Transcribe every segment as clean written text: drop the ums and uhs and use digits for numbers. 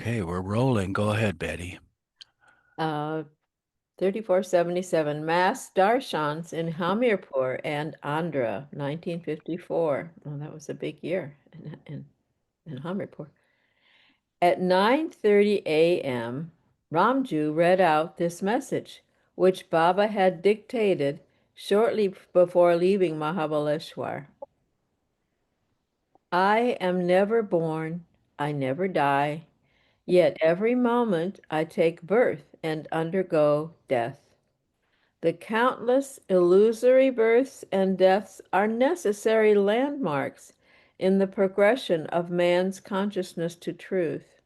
Okay, we're rolling. Go ahead, Betty. Uh, 3477, Mass Darshans in Hamirpur and Andhra, 1954. Oh, that was a big year in Hamirpur. At 9:30 a.m., Ramju read out this message, which Baba had dictated shortly before leaving Mahabaleshwar. I am never born, I never die, yet every moment I take birth and undergo death. The countless illusory births and deaths are necessary landmarks in the progression of man's consciousness to truth,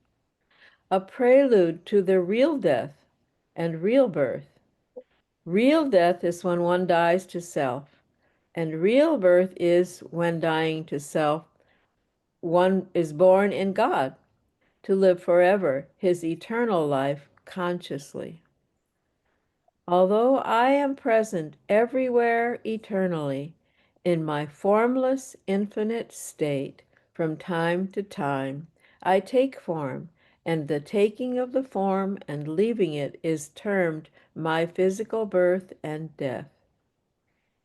a prelude to the real death and real birth. Real death is when one dies to self, and real birth is when dying to self, one is born in God to live forever his eternal life consciously. Although I am present everywhere eternally, in my formless infinite state, from time to time, I take form, and the taking of the form and leaving it is termed my physical birth and death.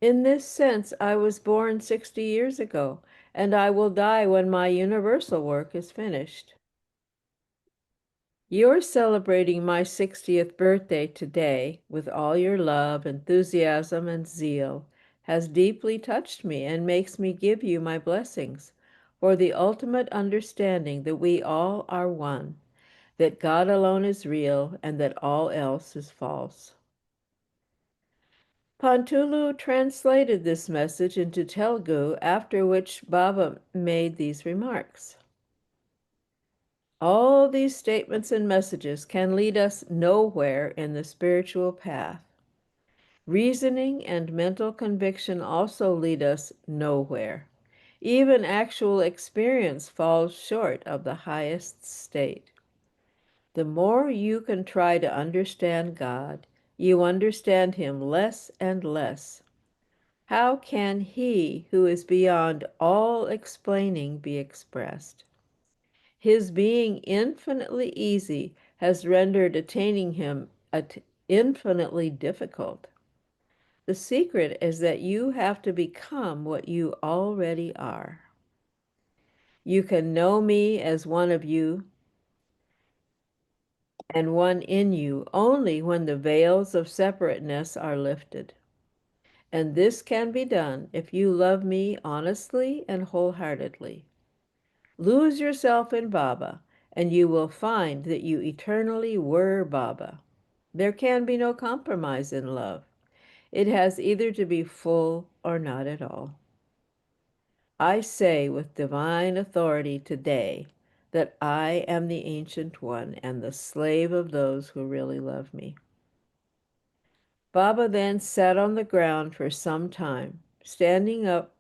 In this sense, I was born 60 years ago, and I will die when my universal work is finished. You're celebrating my 60th birthday today with all your love, enthusiasm, and zeal has deeply touched me and makes me give you my blessings for the ultimate understanding that we all are one, that God alone is real, and that all else is false. Pantulu translated this message into Telugu, after which Baba made these remarks. All these statements and messages can lead us nowhere in the spiritual path. Reasoning and mental conviction also lead us nowhere. Even actual experience falls short of the highest state. The more you can try to understand God, you understand Him less and less. How can He who is beyond all explaining be expressed? His being infinitely easy has rendered attaining him infinitely difficult. The secret is that you have to become what you already are. You can know me as one of you and one in you only when the veils of separateness are lifted. And this can be done if you love me honestly and wholeheartedly. Lose yourself in Baba, and you will find that you eternally were Baba. There can be no compromise in love. It has either to be full or not at all. I say with divine authority today that I am the Ancient One and the slave of those who really love me. Baba then sat on the ground for some time. Standing up,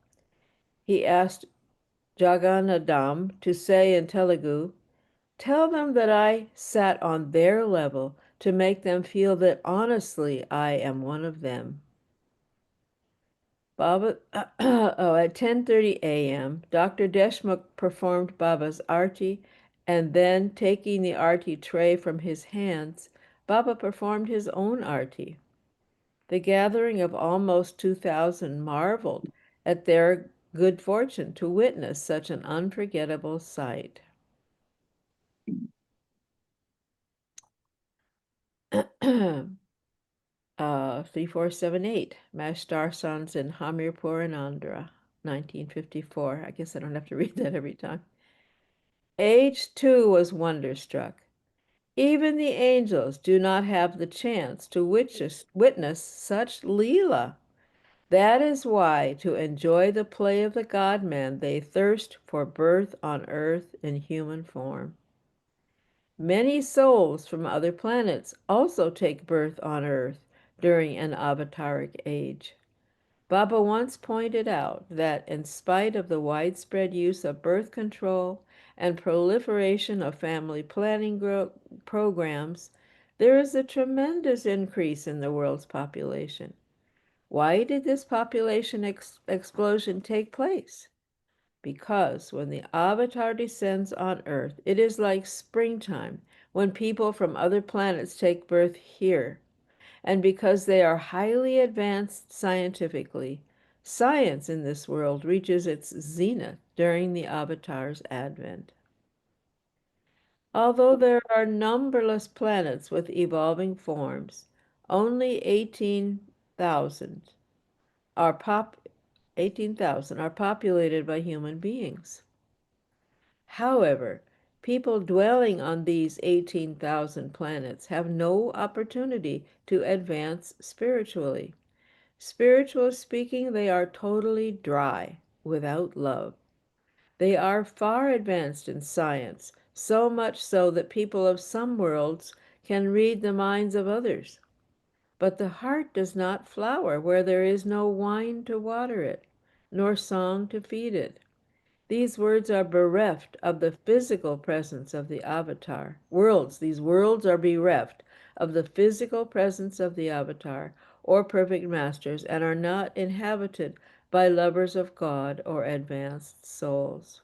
he asked Jagannadam to say in Telugu, "Tell them that I sat on their level to make them feel that honestly I am one of them." Baba, at 10:30 a.m., Dr. Deshmukh performed Baba's arti, and then taking the arti tray from his hands, Baba performed his own arti. The gathering of almost 2,000 marveled at their good fortune to witness such an unforgettable sight. 3478, Mashtar Sons in Hamirpur and Andhra, 1954. I guess I don't have to read that every time. Age 2 was wonderstruck. Even the angels do not have the chance to witness such Leela. That is why, to enjoy the play of the God-man, they thirst for birth on earth in human form. Many souls from other planets also take birth on earth during an avataric age. Baba once pointed out that in spite of the widespread use of birth control and proliferation of family planning programs, there is a tremendous increase in the world's population. Why did this population explosion take place? because when the avatar descends on Earth, it is like springtime when people from other planets take birth here. And because they are highly advanced scientifically, science in this world reaches its zenith during the avatar's advent. Although there are numberless planets with evolving forms, only 18,000 are pop 18,000 are populated by human beings. However, people dwelling on these 18,000 planets have no opportunity to advance spiritually. Spiritually speaking, they are totally dry, without love. They are far advanced in science, so much so that people of some worlds can read the minds of others. But the heart does not flower where there is no wine to water it, nor song to feed it. These words are bereft of the physical presence of the avatar. These worlds are bereft of the physical presence of the avatar or perfect masters and are not inhabited by lovers of God or advanced souls.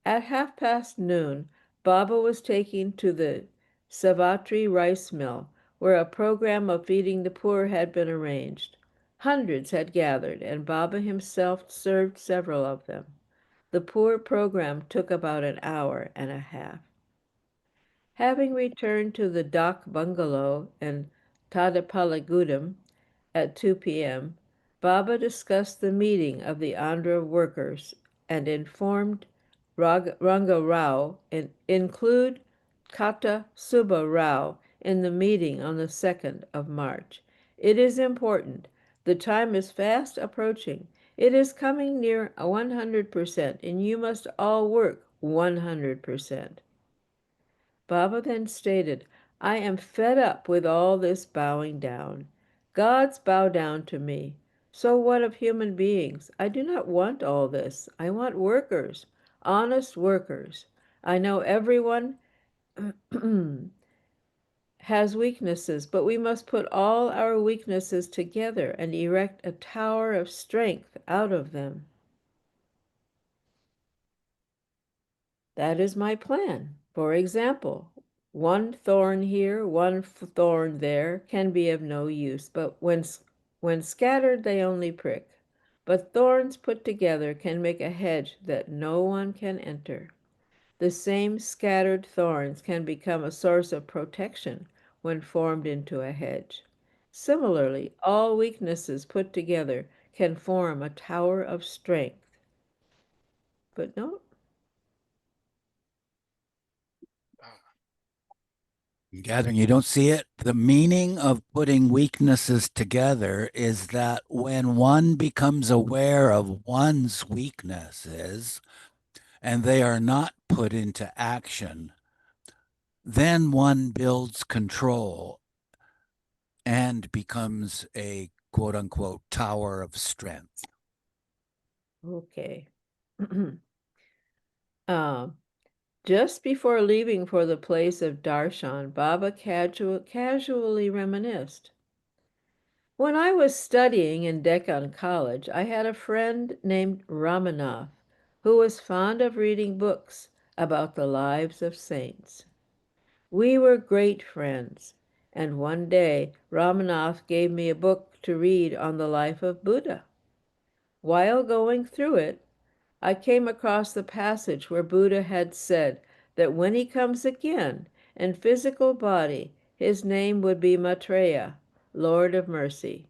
At noon, Baba was taken to the Savatri rice mill, where a program of feeding the poor had been arranged. Hundreds had gathered, and Baba himself served several of them. The poor program took about an hour and a half. Having returned to the Dak bungalow in Tadapalagudam at 2 p.m., Baba discussed the meeting of the Andhra workers and informed Ranga Rao and include Kata Subba Rao in the meeting on the 2nd of March. It is important. The time is fast approaching. It is coming near 100%, and you must all work 100%. Baba then stated, I am fed up with all this bowing down. Gods bow down to me. So what of human beings? I do not want all this. I want workers, honest workers. I know everyone has weaknesses, but we must put all our weaknesses together and erect a tower of strength out of them. That is my plan. For example, one thorn here, one thorn there can be of no use, but when scattered, they only prick. But thorns put together can make a hedge that no one can enter. The same scattered thorns can become a source of protection when formed into a hedge. Similarly, all weaknesses put together can form a tower of strength. But no, I'm gathering you don't see it. The meaning of putting weaknesses together is that when one becomes aware of one's weaknesses and they are not put into action, then one builds control and becomes a quote unquote tower of strength. okay. Um, just before leaving for the place of darshan, Baba casually reminisced. When I was studying in Deccan College, I had a friend named Ramanath who was fond of reading books about the lives of saints. We were great friends, and one day Ramanath gave me a book to read on the life of Buddha. While going through it, I came across the passage where Buddha had said that when he comes again in physical body, his name would be Maitreya, Lord of Mercy.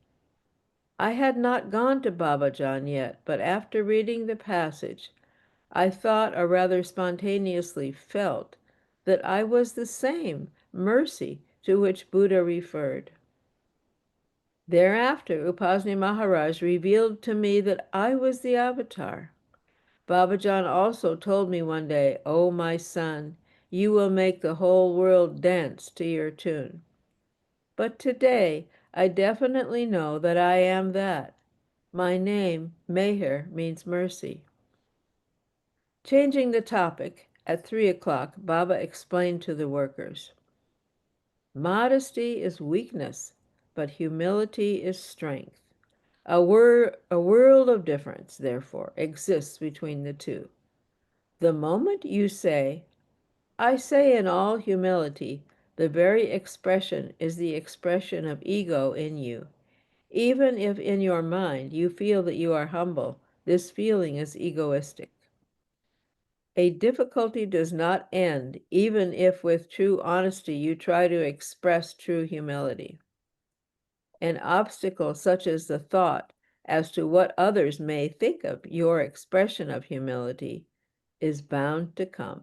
I had not gone to Babajan yet, but after reading the passage, I thought, or rather spontaneously felt, that I was the same mercy to which Buddha referred. Thereafter, Upasni Maharaj revealed to me that I was the avatar. Babajan also told me one day, "Oh, my son, you will make the whole world dance to your tune." But today, I definitely know that I am that. My name, Meher, means mercy. Changing the topic, at 3 o'clock, Baba explained to the workers, modesty is weakness, but humility is strength. A world of difference, therefore, exists between the two. The moment you say, I say in all humility, the very expression is the expression of ego in you. Even if in your mind you feel that you are humble, this feeling is egoistic. A difficulty does not end even if with true honesty you try to express true humility. An obstacle such as the thought as to what others may think of your expression of humility is bound to come.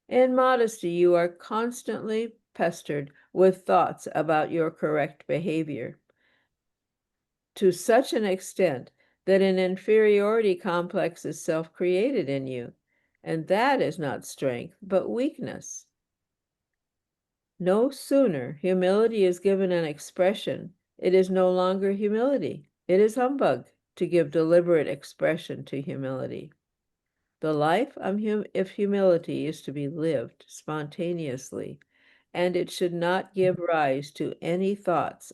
In modesty, you are constantly pestered with thoughts about your correct behavior to such an extent that an inferiority complex is self-created in you, and that is not strength, but weakness. No sooner humility is given an expression, it is no longer humility. It is humbug to give deliberate expression to humility. The life of humility is to be lived spontaneously, and it should not give rise to any thoughts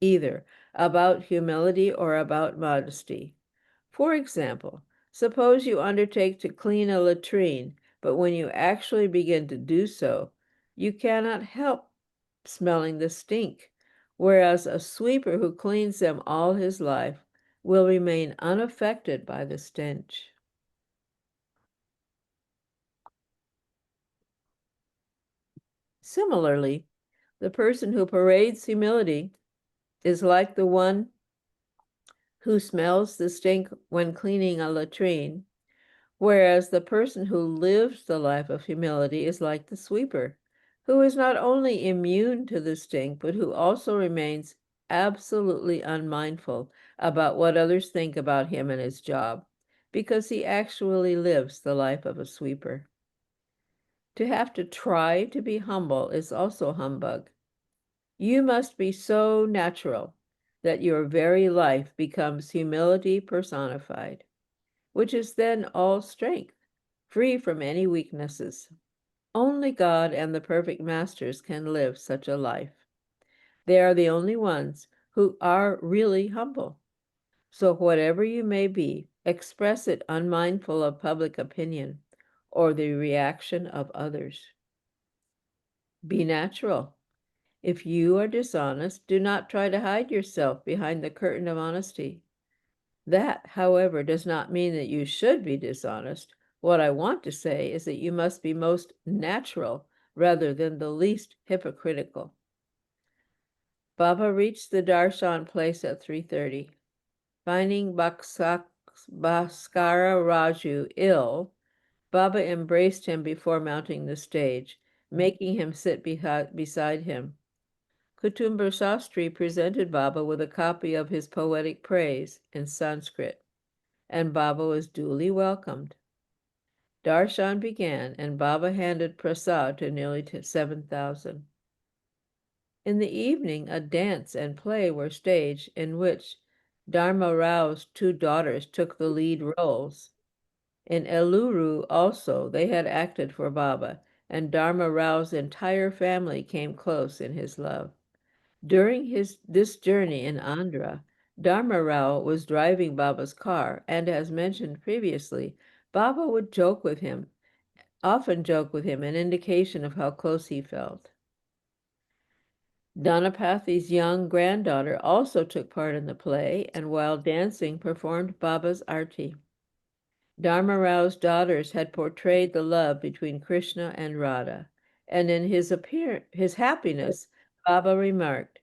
either about humility or about modesty. For example, suppose you undertake to clean a latrine, but when you actually begin to do so, you cannot help smelling the stink, whereas a sweeper who cleans them all his life will remain unaffected by the stench. Similarly, the person who parades humility is like the one who smells the stink when cleaning a latrine, whereas the person who lives the life of humility is like the sweeper, who is not only immune to the stink, but who also remains absolutely unmindful about what others think about him and his job, because he actually lives the life of a sweeper. To have to try to be humble is also humbug. You must be so natural that your very life becomes humility personified, which is then all strength, free from any weaknesses. Only God and the perfect masters can live such a life. They are the only ones who are really humble. So whatever you may be, express it unmindful of public opinion or the reaction of others. Be natural. If you are dishonest, do not try to hide yourself behind the curtain of honesty. That, however, does not mean that you should be dishonest. What I want to say is that you must be most natural rather than the least hypocritical. Baba reached the darshan place at 3:30. Finding Bhaskara Raju ill, Baba embraced him before mounting the stage, making him sit beside him. Kutumbar Shastri presented Baba with a copy of his poetic praise in Sanskrit, and Baba was duly welcomed. Darshan began, and Baba handed prasad to nearly 7,000. In the evening, a dance and play were staged in which Dharma Rao's two daughters took the lead roles. In Eluru also, they had acted for Baba, and Dharma Rao's entire family came close in his love. During this journey in Andhra, Dharma Rao was driving Baba's car, and as mentioned previously, Baba would often joke with him, an indication of how close he felt. Dhanapathi's young granddaughter also took part in the play, and while dancing, performed Baba's arti. Dharma Rao's daughters had portrayed the love between Krishna and Radha, and in his happiness, Baba remarked,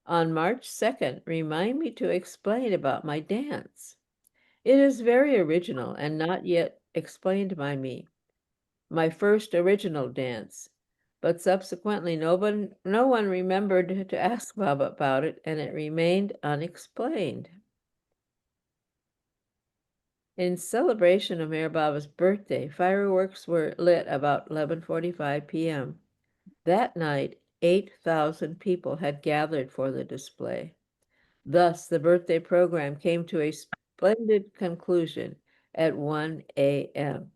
on March 2nd, remind me to explain about my dance. It is very original and not yet explained by me, my first original dance. But subsequently, no one remembered to ask Baba about it, and it remained unexplained. In celebration of Meher Baba's birthday, fireworks were lit about 11:45 p.m. That night, 8,000 people had gathered for the display. Thus, the birthday program came to a splendid conclusion at 1 a.m.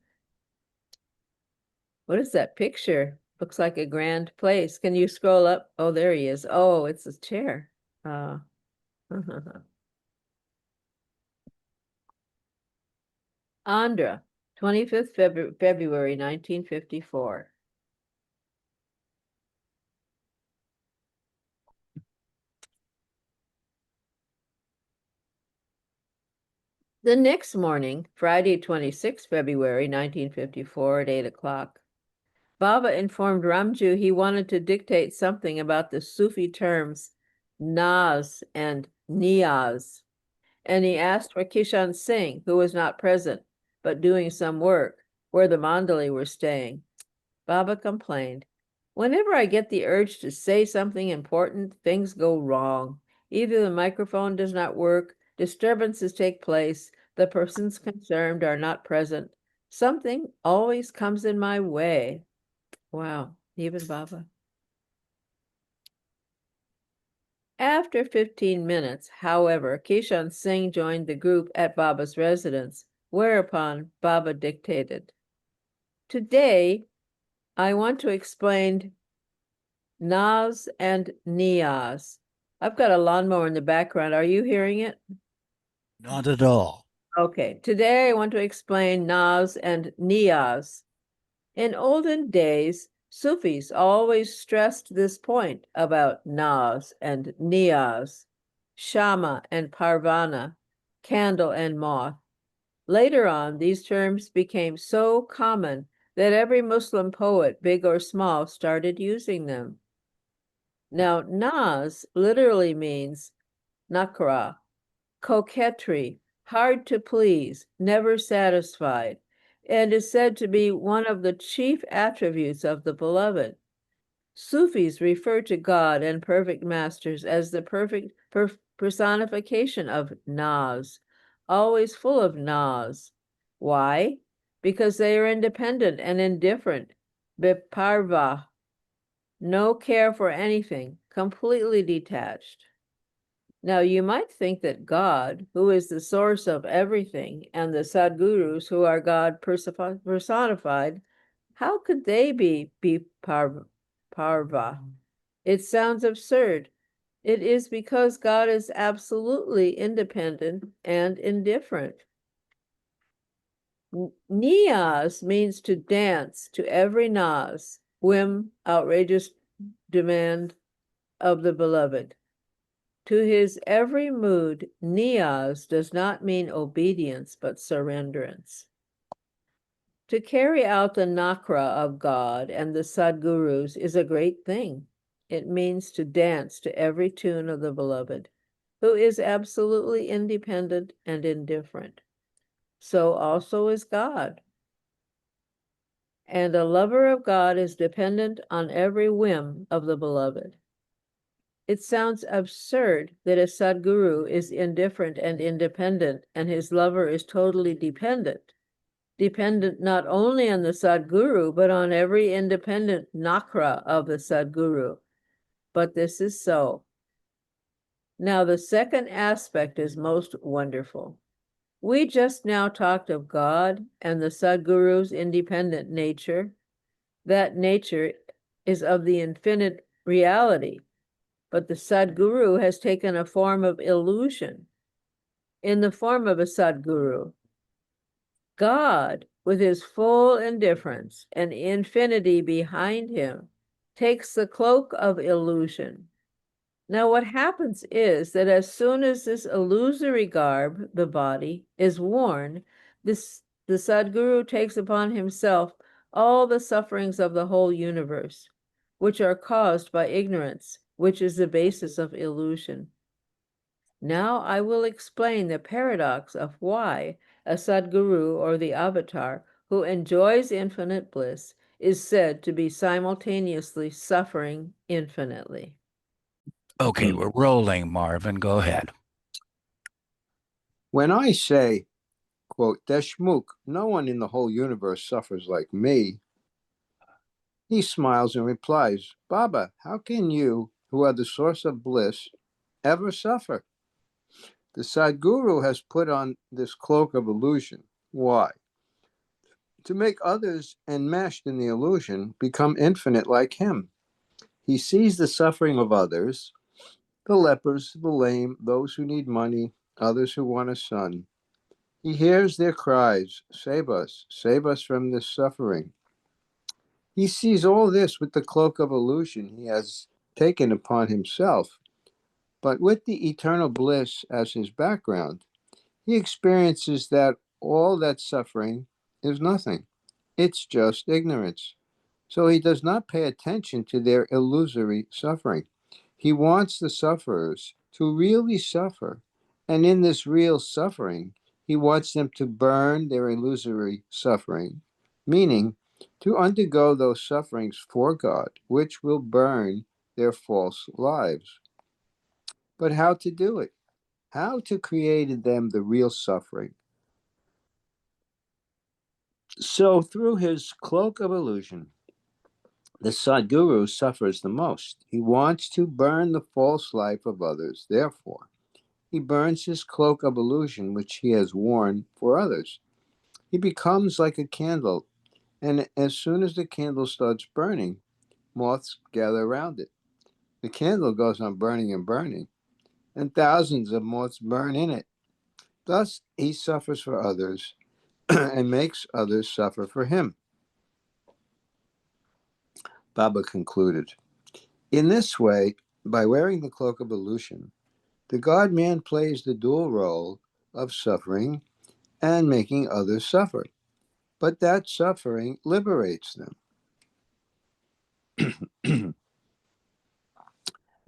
What is that picture? Looks like a grand place. Can you scroll up? Oh, there he is. Oh, it's a chair. Andhra, 25th February 1954. The next morning, Friday, 26th February 1954 at 8 o'clock, Baba informed Ramju he wanted to dictate something about the Sufi terms Naz and Niyaz, and he asked for Kishan Singh, who was not present, but doing some work, where the Mandali were staying. Baba complained, "Whenever I get the urge to say something important, things go wrong. Either the microphone does not work, disturbances take place, the persons concerned are not present. Something always comes in my way." Wow, even Baba. After 15 minutes, however, Kishan Singh joined the group at Baba's residence, whereupon Baba dictated, "Today, I want to explain Naz and Niyaz." I've got a lawnmower in the background. Are you hearing it? Not at all. Okay. Today I want to explain Naz and Niyaz. In olden days, Sufis always stressed this point about Naz and Niyaz, Shama and Parvana, candle and moth. Later on, these terms became so common that every Muslim poet, big or small, started using them. Now, Naz literally means nakra, coquetry, hard to please, never satisfied, and is said to be one of the chief attributes of the beloved. Sufis refer to God and perfect masters as the perfect personification of Naz, always full of Naz. Why? Because they are independent and indifferent, beparva, no care for anything, completely detached. Now, you might think that God, who is the source of everything, and the Sadgurus, who are God personified, how could they be parva? It sounds absurd. It is because God is absolutely independent and indifferent. Niyaz means to dance to every naz, whim, outrageous demand of the beloved. To his every mood, niyaz does not mean obedience, but surrenderance. To carry out the nakra of God and the Sadgurus is a great thing. It means to dance to every tune of the beloved, who is absolutely independent and indifferent. So also is God. And a lover of God is dependent on every whim of the beloved. It sounds absurd that a Sadguru is indifferent and independent, and his lover is totally dependent not only on the Sadguru, but on every independent nakra of the Sadguru. But this is so. Now, the second aspect is most wonderful. We just now talked of God and the Sadguru's independent nature. That nature is of the infinite reality, but the Sadguru has taken a form of illusion in the form of a Sadguru. God, with his full indifference and infinity behind him, takes the cloak of illusion. Now, what happens is that as soon as this illusory garb, the body, is worn, the Sadguru takes upon himself all the sufferings of the whole universe, which are caused by ignorance, which is the basis of illusion. Now I will explain the paradox of why a Sadguru, or the avatar, who enjoys infinite bliss is said to be simultaneously suffering infinitely. Okay, we're rolling, Marvin. Go ahead. When I say, quote, Deshmukh, no one in the whole universe suffers like me, he smiles and replies, Baba, how can you, who are the source of bliss, ever suffer? The Sadguru has put on this cloak of illusion. Why? To make others enmeshed in the illusion become infinite like him. He sees the suffering of others, the lepers, the lame, those who need money, others who want a son. He hears their cries, save us from this suffering. He sees all this with the cloak of illusion he has taken upon himself, but with the eternal bliss as his background, he experiences that all that suffering is nothing. It's just ignorance. So he does not pay attention to their illusory suffering. He wants the sufferers to really suffer. And in this real suffering, he wants them to burn their illusory suffering, meaning to undergo those sufferings for God, which will burn their false lives. But how to do it? How to create in them the real suffering? So, through his cloak of illusion, the Sadguru suffers the most. He wants to burn the false life of others. Therefore, he burns his cloak of illusion which he has worn for others. He becomes like a candle, and as soon as the candle starts burning, moths gather around it. The candle goes on burning and burning, and thousands of moths burn in it. Thus, he suffers for others and makes others suffer for him. Baba concluded, in this way, by wearing the cloak of illusion, the God-man plays the dual role of suffering and making others suffer. But that suffering liberates them.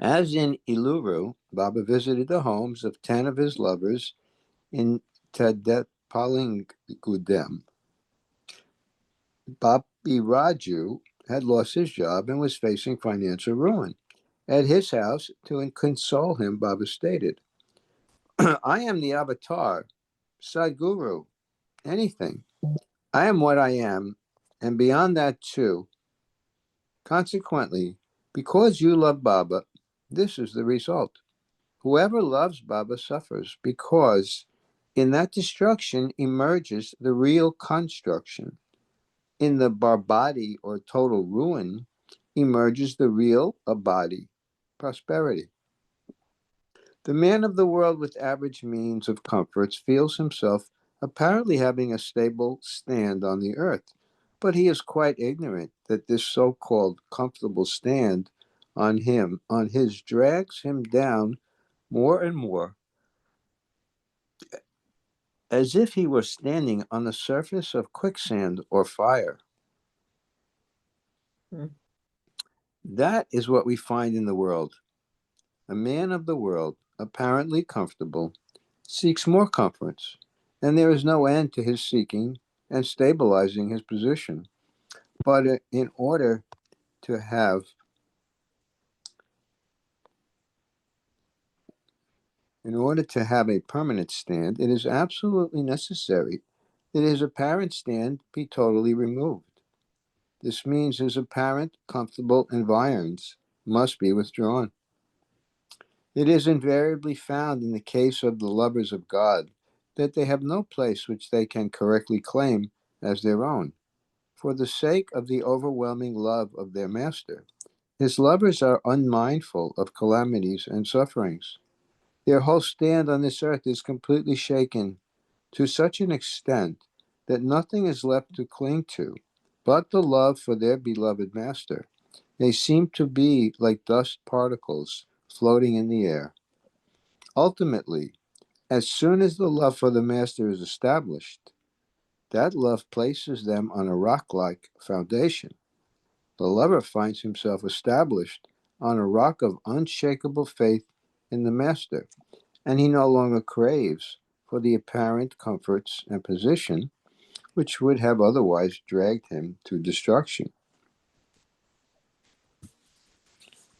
As in Iluru, Baba visited the homes of 10 of his lovers in Tadepalingudem. Bapi Raju had lost his job and was facing financial ruin. At his house, to console him, Baba stated, I am the avatar, Sadguru, anything. I am what I am, and beyond that too. Consequently, because you love Baba, this is the result. Whoever loves Baba suffers, because in that destruction emerges the real construction. In the barbadi or total ruin emerges the real abadi, prosperity. The man of the world with average means of comforts feels himself apparently having a stable stand on the earth, but he is quite ignorant that this so-called comfortable stand on his drags him down more and more, as if he were standing on the surface of quicksand or fire. Hmm. That is what we find in the world. A man of the world, apparently comfortable, seeks more comforts, and there is no end to his seeking and stabilizing his position. But in order to have a permanent stand, it is absolutely necessary that his apparent stand be totally removed. This means his apparent comfortable environs must be withdrawn. It is invariably found in the case of the lovers of God that they have no place which they can correctly claim as their own. For the sake of the overwhelming love of their master, his lovers are unmindful of calamities and sufferings. Their whole stand on this earth is completely shaken to such an extent that nothing is left to cling to but the love for their beloved master. They seem to be like dust particles floating in the air. Ultimately, as soon as the love for the master is established, that love places them on a rock-like foundation. The lover finds himself established on a rock of unshakable faith in the master, and he no longer craves for the apparent comforts and position which would have otherwise dragged him to destruction.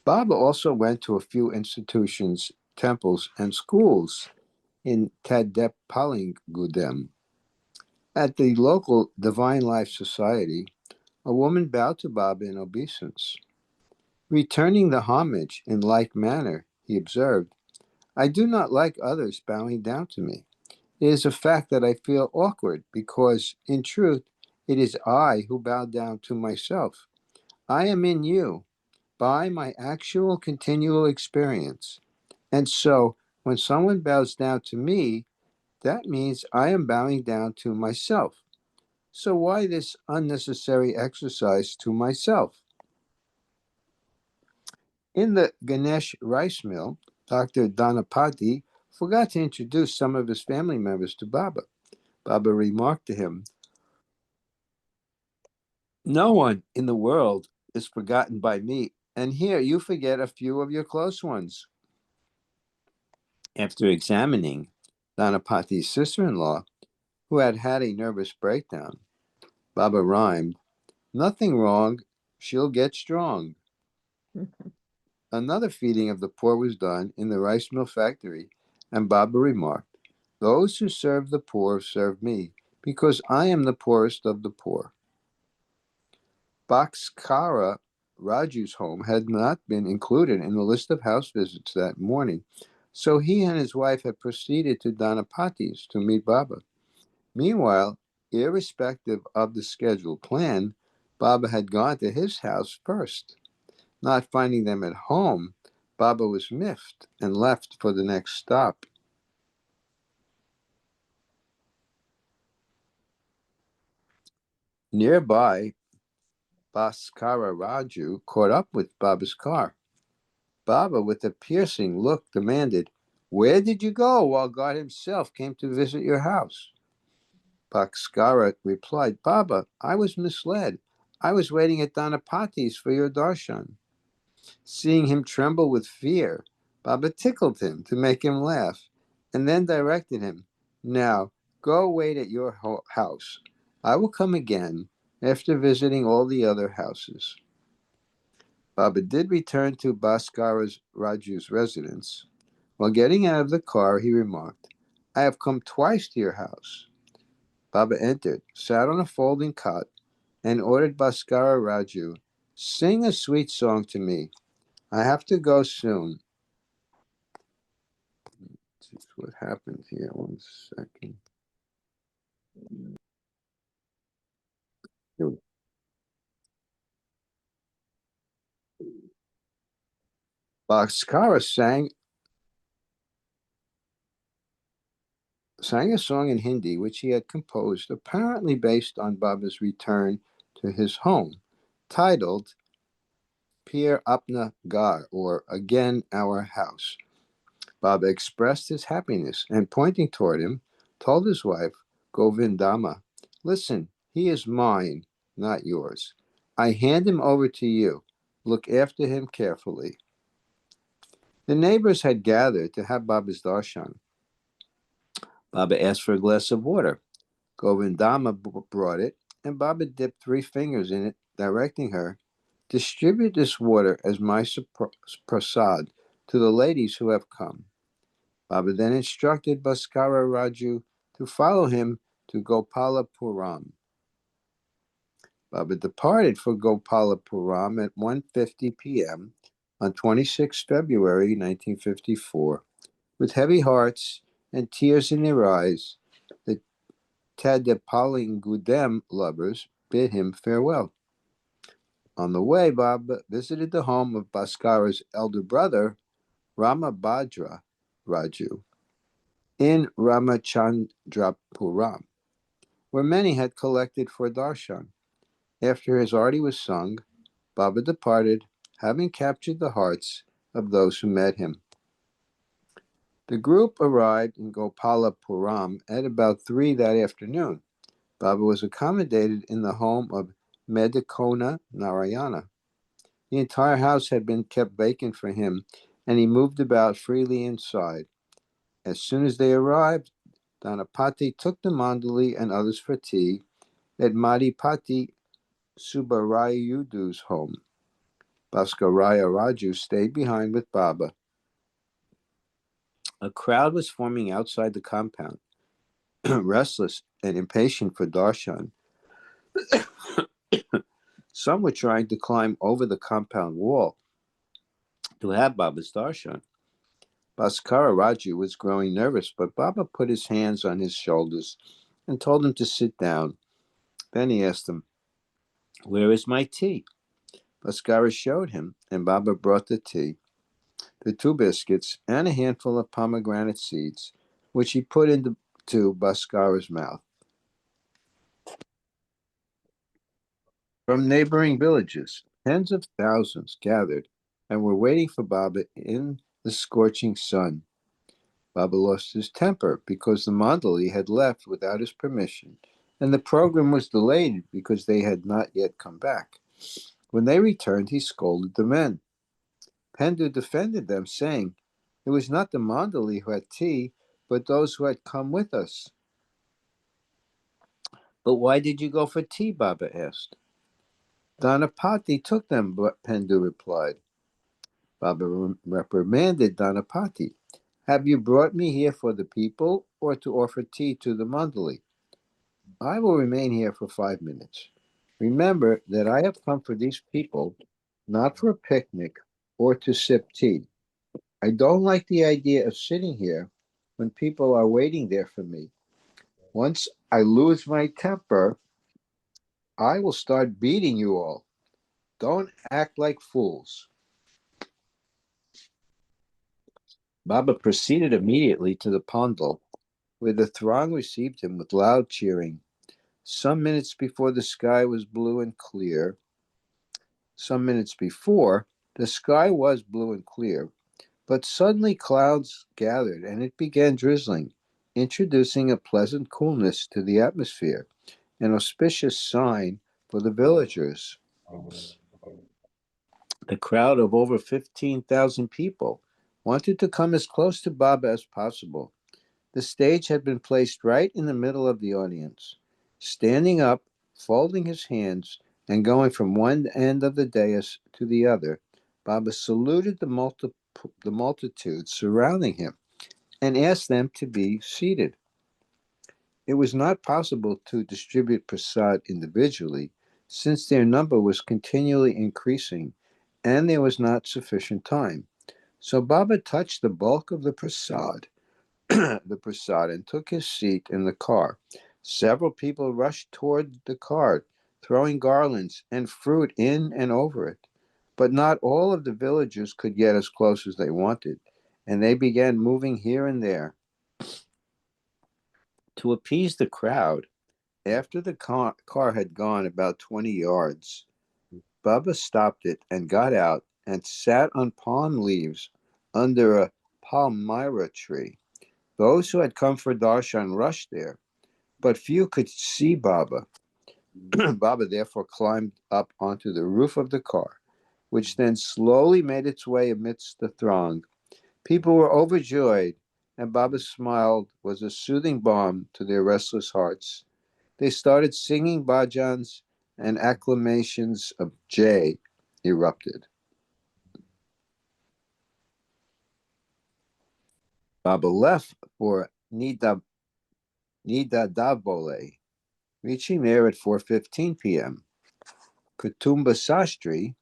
Baba also went to a few institutions, temples, and schools in Tadepalingudem. At the local Divine Life Society, a woman bowed to Baba in obeisance. Returning the homage in like manner, he observed, I do not like others bowing down to me. It is a fact that I feel awkward because, in truth, it is I who bow down to myself. I am in you by my actual continual experience. And so, when someone bows down to me, That means I am bowing down to myself. So why this unnecessary exercise to myself? In the Ganesh rice mill, Dr. Dhanapati forgot to introduce some of his family members to Baba. Baba remarked to him, "No one in the world is forgotten by me, and here you forget a few of your close ones." After examining Dhanapati's sister-in-law, who had had a nervous breakdown, Baba rhymed, "Nothing wrong, she'll get strong." Another feeding of the poor was done in the rice mill factory, and Baba remarked, "Those who serve the poor serve me, because I am the poorest of the poor." Bhaskara Raju's home had not been included in the list of house visits that morning, so he and his wife had proceeded to Dhanapati's to meet Baba. Meanwhile, irrespective of the scheduled plan, Baba had gone to his house first. Not finding them at home, Baba was miffed and left for the next stop. Nearby, Bhaskara Raju caught up with Baba's car. Baba, with a piercing look, demanded, "Where did you go while God himself came to visit your house?" Bhaskara replied, "Baba, I was misled. I was waiting at Dhanapati's for your darshan." Seeing him tremble with fear, Baba tickled him to make him laugh, and then directed him, "Now, go wait at your house. I will come again after visiting all the other houses." Baba did return to Bhaskara Raju's residence. While getting out of the car, he remarked, "I have come twice to your house." Baba entered, sat on a folding cot, and ordered Bhaskara Raju, "Sing a sweet song to me. I have to go soon." This is what happened here. 1 second. Bhaskara sang a song in Hindi which he had composed, apparently based on Baba's return to his home, titled Phir Apna Ghar, or Again Our House. Baba expressed his happiness and, pointing toward him, told his wife, Govindama, "Listen, he is mine, not yours. I hand him over to you. Look after him carefully." The neighbors had gathered to have Baba's darshan. Baba asked for a glass of water. Govindama brought it, and Baba dipped 3 fingers in it, directing her, "Distribute this water as my prasad to the ladies who have come." Baba then instructed Bhaskara Raju to follow him to Gopalapuram. Baba departed for Gopalapuram at 1:50 p.m. on 26 February 1954. With heavy hearts and tears in their eyes, the Tadepalingudem lovers bid him farewell. On the way, Baba visited the home of Bhaskara's elder brother, Ramabhadra Raju, in Ramachandrapuram, where many had collected for darshan. After his arti was sung, Baba departed, having captured the hearts of those who met him. The group arrived in Gopalapuram at about 3 that afternoon. Baba was accommodated in the home of Medikona Narayana. The entire house had been kept vacant for him, and he moved about freely inside. As soon as they arrived, Dhanapati took the mandali and others for tea at Madhipati Subbarayudu's home. Bhaskaraya Raju stayed behind with Baba. A crowd was forming outside the compound, restless and impatient for darshan. Some were trying to climb over the compound wall to have Baba's darshan. Bhaskara Raju was growing nervous, but Baba put his hands on his shoulders and told him to sit down. Then he asked him, "Where is my tea?" Bhaskara showed him, and Baba brought the tea, the 2 biscuits, and a handful of pomegranate seeds, which he put into to Bhaskara's mouth. From neighboring villages, tens of thousands gathered and were waiting for Baba in the scorching sun. Baba lost his temper because the Mandali had left without his permission, and the program was delayed because they had not yet come back. When they returned, he scolded the men. Pendu defended them, saying, "It was not the Mandali who had tea, but those who had come with us." "But why did you go for tea?" Baba asked. "Dhanapati took them," Pendu replied. Baba reprimanded Dhanapati. "Have you brought me here for the people or to offer tea to the Mandali? I will remain here for 5 minutes. Remember that I have come for these people, not for a picnic or to sip tea. I don't like the idea of sitting here when people are waiting there for me. Once I lose my temper, I will start beating you all. Don't act like fools." Baba proceeded immediately to the pandal, where the throng received him with loud cheering. Some minutes before, the sky was blue and clear. But suddenly clouds gathered and it began drizzling, introducing a pleasant coolness to the atmosphere, an auspicious sign for the villagers. The crowd of over 15,000 people wanted to come as close to Baba as possible. The stage had been placed right in the middle of the audience. Standing up, folding his hands, and going from one end of the dais to the other, Baba saluted the multitude surrounding him and asked them to be seated. It was not possible to distribute prasad individually, since their number was continually increasing and there was not sufficient time. So Baba touched the bulk of the prasad, and took his seat in the car. Several people rushed toward the car, throwing garlands and fruit in and over it. But not all of the villagers could get as close as they wanted, and they began moving here and there. To appease the crowd, after the car had gone about 20 yards, Baba stopped it and got out and sat on palm leaves under a palmyra tree. Those who had come for darshan rushed there, but few could see Baba. Baba therefore climbed up onto the roof of the car, which then slowly made its way amidst the throng. People were overjoyed, and Baba's smile was a soothing balm to their restless hearts. They started singing bhajans, and acclamations of Jai erupted. Baba left for Nidadavole, reaching there at 4:15 p.m. Kutumba Sastri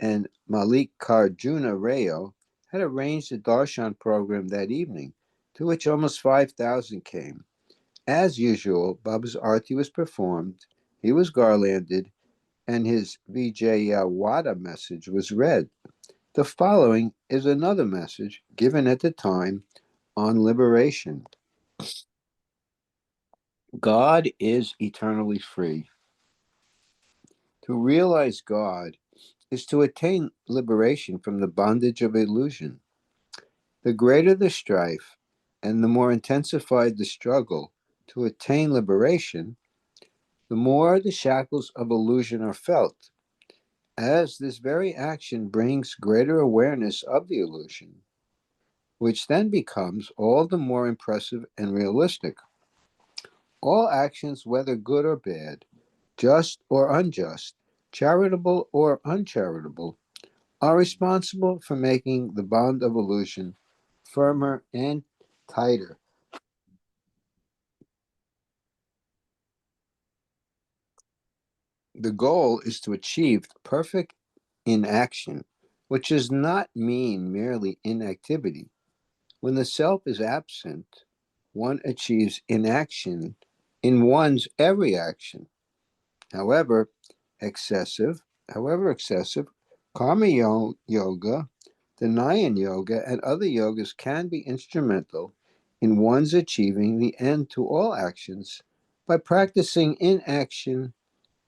and Mallikarjuna Rao had arranged a darshan program that evening, to which almost 5,000 came. As usual, Baba's arti was performed, he was garlanded, and his Vijayawada message was read. The following is another message given at the time on liberation. God is eternally free. To realize God is to attain liberation from the bondage of illusion. The greater the strife and the more intensified the struggle to attain liberation, the more the shackles of illusion are felt, as this very action brings greater awareness of the illusion, which then becomes all the more impressive and realistic. All actions, whether good or bad, just or unjust, charitable or uncharitable, are responsible for making the bond of illusion firmer and tighter. The goal is to achieve perfect inaction, which does not mean merely inactivity. When the self is absent, one achieves inaction in one's every action. However, excessive, karma yoga, the Jnana yoga, and other yogas can be instrumental in one's achieving the end to all actions by practicing inaction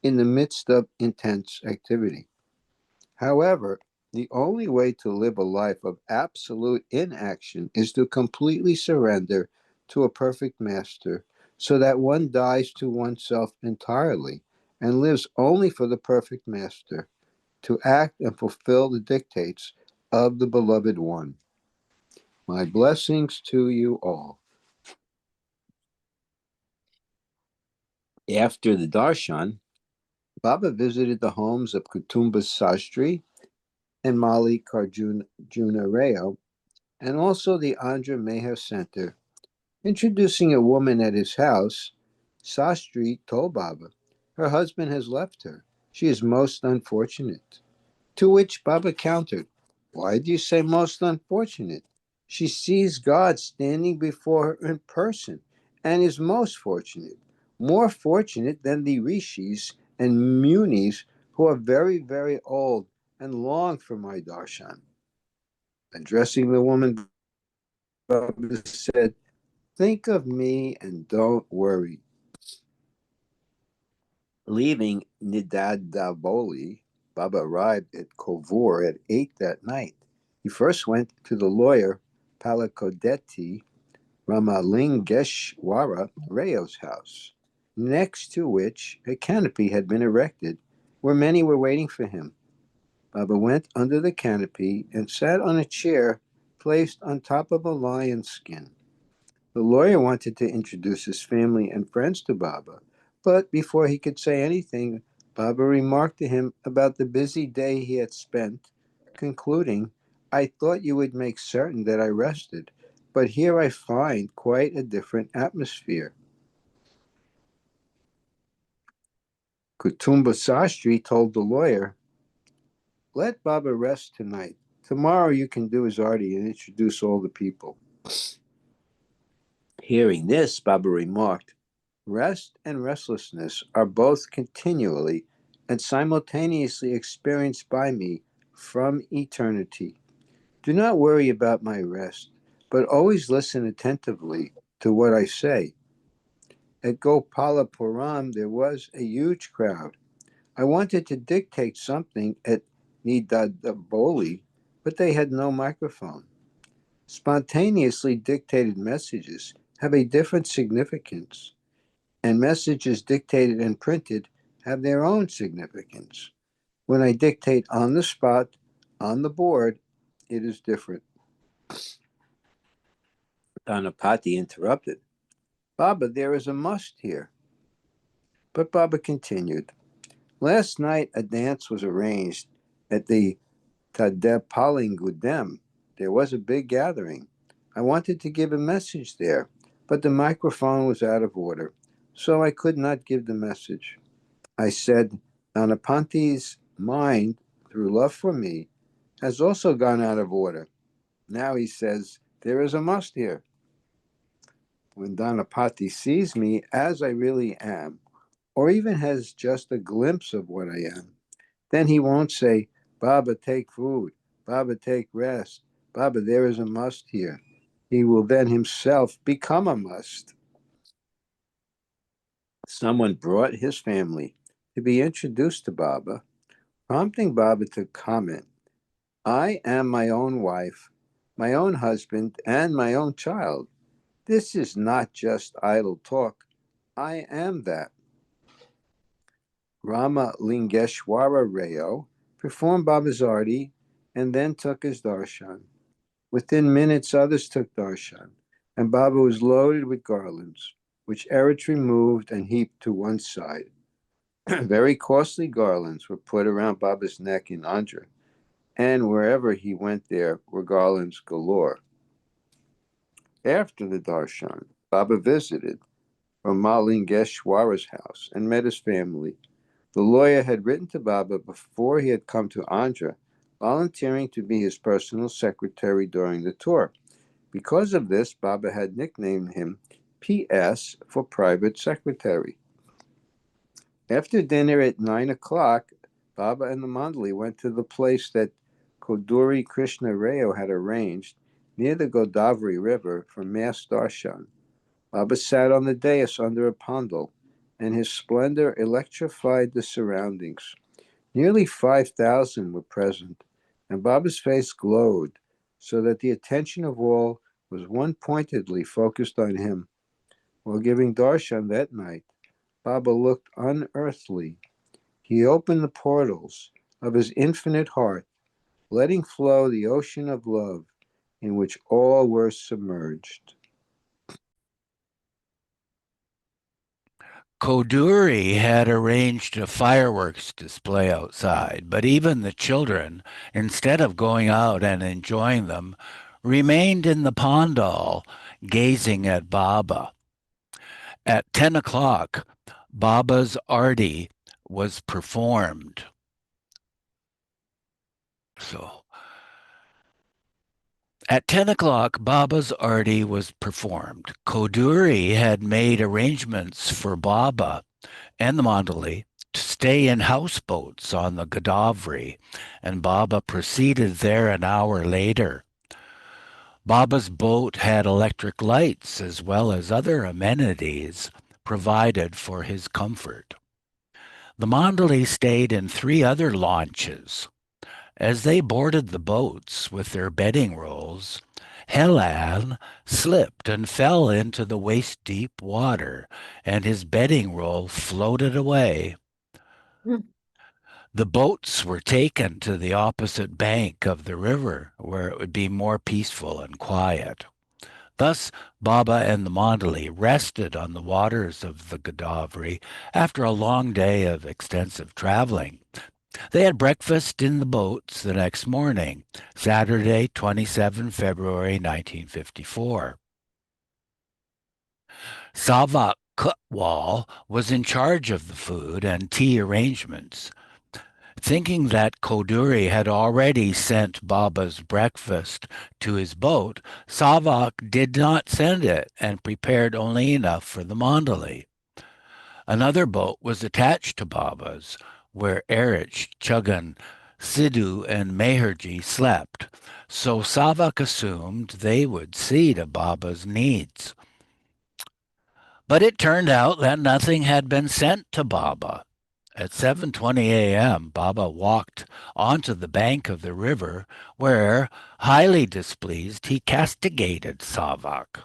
in the midst of intense activity. However, the only way to live a life of absolute inaction is to completely surrender to a perfect master so that one dies to oneself entirely and lives only for the perfect master to act and fulfill the dictates of the beloved one. My blessings to you all. After the darshan, Baba visited the homes of Kutumba Sastri and Mallikarjuna Rao, and also the Andhra Meher Center. Introducing a woman at his house, Sastri told Baba, her husband has left her. She is most unfortunate. To which Baba countered, why do you say most unfortunate? She sees God standing before her in person and is most fortunate, more fortunate than the rishis and munis who are very, very old and long for my darshan. Addressing the woman, Baba said, think of me and don't worry. Leaving Nidadavoli, Baba arrived at Kovur at 8 that night. He first went to the lawyer Palakodeti Ramalingeshwara Rao's house, next to which a canopy had been erected, where many were waiting for him. Baba went under the canopy and sat on a chair placed on top of a lion's skin. The lawyer wanted to introduce his family and friends to Baba, but before he could say anything, Baba remarked to him about the busy day he had spent, concluding, I thought you would make certain that I rested, but here I find quite a different atmosphere. Kutumba Sastri told the lawyer, let Baba rest tonight. Tomorrow you can do his arti and introduce all the people. Hearing this, Baba remarked, rest and restlessness are both continually and simultaneously experienced by me from eternity. Do not worry about my rest, but always listen attentively to what I say. At Gopalapuram, there was a huge crowd. I wanted to dictate something at Nidadaboli, but they had no microphone. Spontaneously dictated messages have a different significance, and messages dictated and printed have their own significance. When I dictate on the spot, on the board, it is different. Dhanapati interrupted. Baba, there is a must here. But Baba continued. Last night, a dance was arranged at the Tadepalingudem. There was a big gathering. I wanted to give a message there, but the microphone was out of order, so I could not give the message. I said, Dhanapati's mind, through love for me, has also gone out of order. Now he says, there is a must here. When Dhanapati sees me as I really am, or even has just a glimpse of what I am, then he won't say, Baba, take food. Baba, take rest. Baba, there is a must here. He will then himself become a must. Someone brought his family to be introduced to Baba, prompting Baba to comment, I am my own wife, my own husband, and my own child. This is not just idle talk. I am that. Rama Lingeshwara Rao performed Baba's arti and then took his darshan. Within minutes, others took darshan, and Baba was loaded with garlands, which Eritz removed and heaped to one side. Very costly garlands were put around Baba's neck in Andhra, and wherever he went there were garlands galore. After the darshan, Baba visited Ramalingeshwara's house and met his family. The lawyer had written to Baba before he had come to Andhra, volunteering to be his personal secretary during the tour. Because of this, Baba had nicknamed him PS for private secretary. After dinner at 9 o'clock, Baba and the Mandali went to the place that Koduri Krishna Rao had arranged Near the Godavari River for mass darshan, Baba sat on the dais under a pandal, and his splendor electrified the surroundings. Nearly 5,000 were present, and Baba's face glowed so that the attention of all was one pointedly focused on him. While giving darshan that night, Baba looked unearthly. He opened the portals of his infinite heart, letting flow the ocean of love in which all were submerged. Koduri had arranged a fireworks display outside, but even the children, instead of going out and enjoying them, remained in the pandal gazing at Baba. At 10 o'clock, Baba's Arti was performed. So, at 10 o'clock, Baba's Arti was performed. Koduri had made arrangements for Baba and the Mandali to stay in houseboats on the Godavari, and Baba proceeded there an hour later. Baba's boat had electric lights as well as other amenities provided for his comfort. The Mandali stayed in 3 other launches. As they boarded the boats with their bedding rolls, Helan slipped and fell into the waist-deep water, and his bedding roll floated away. The boats were taken to the opposite bank of the river, where it would be more peaceful and quiet. Thus, Baba and the Mandali rested on the waters of the Godavari after a long day of extensive traveling. They had breakfast in the boats the next morning, Saturday, 27 February 1954. Savak Kutwal was in charge of the food and tea arrangements. Thinking that Koduri had already sent Baba's breakfast to his boat, Savak did not send it and prepared only enough for the Mandali. Another boat was attached to Baba's, where Erich, Chugan, Sidhu, and Meherji slept, so Savak assumed they would see to Baba's needs. But it turned out that nothing had been sent to Baba. At 7:20 a.m., Baba walked onto the bank of the river, where, highly displeased, he castigated Savak.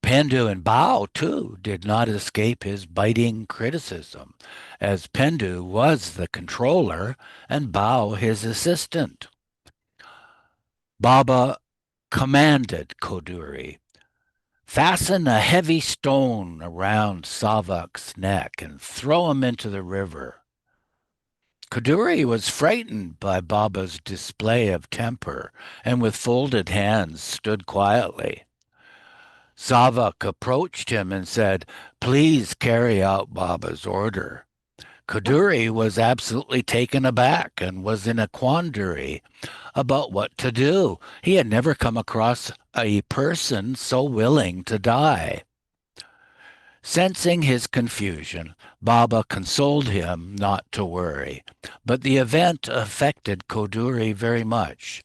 Pendu and Bao, too, did not escape his biting criticism, as Pendu was the controller and Bao his assistant. Baba commanded Koduri, "Fasten a heavy stone around Savak's neck and throw him into the river." Koduri was frightened by Baba's display of temper and with folded hands stood quietly. Savak approached him and said, "Please carry out Baba's order." Koduri was absolutely taken aback and was in a quandary about what to do. He had never come across a person so willing to die. Sensing his confusion, Baba consoled him not to worry, but the event affected Koduri very much.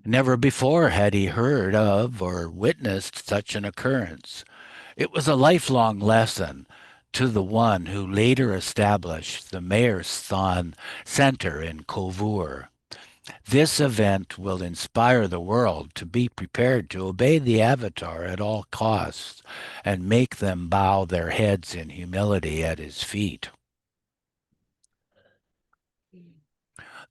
Never before had he heard of or witnessed such an occurrence. It was a lifelong lesson to the one who later established the Meir Sthan Center in Kovur. This event will inspire the world to be prepared to obey the Avatar at all costs and make them bow their heads in humility at his feet.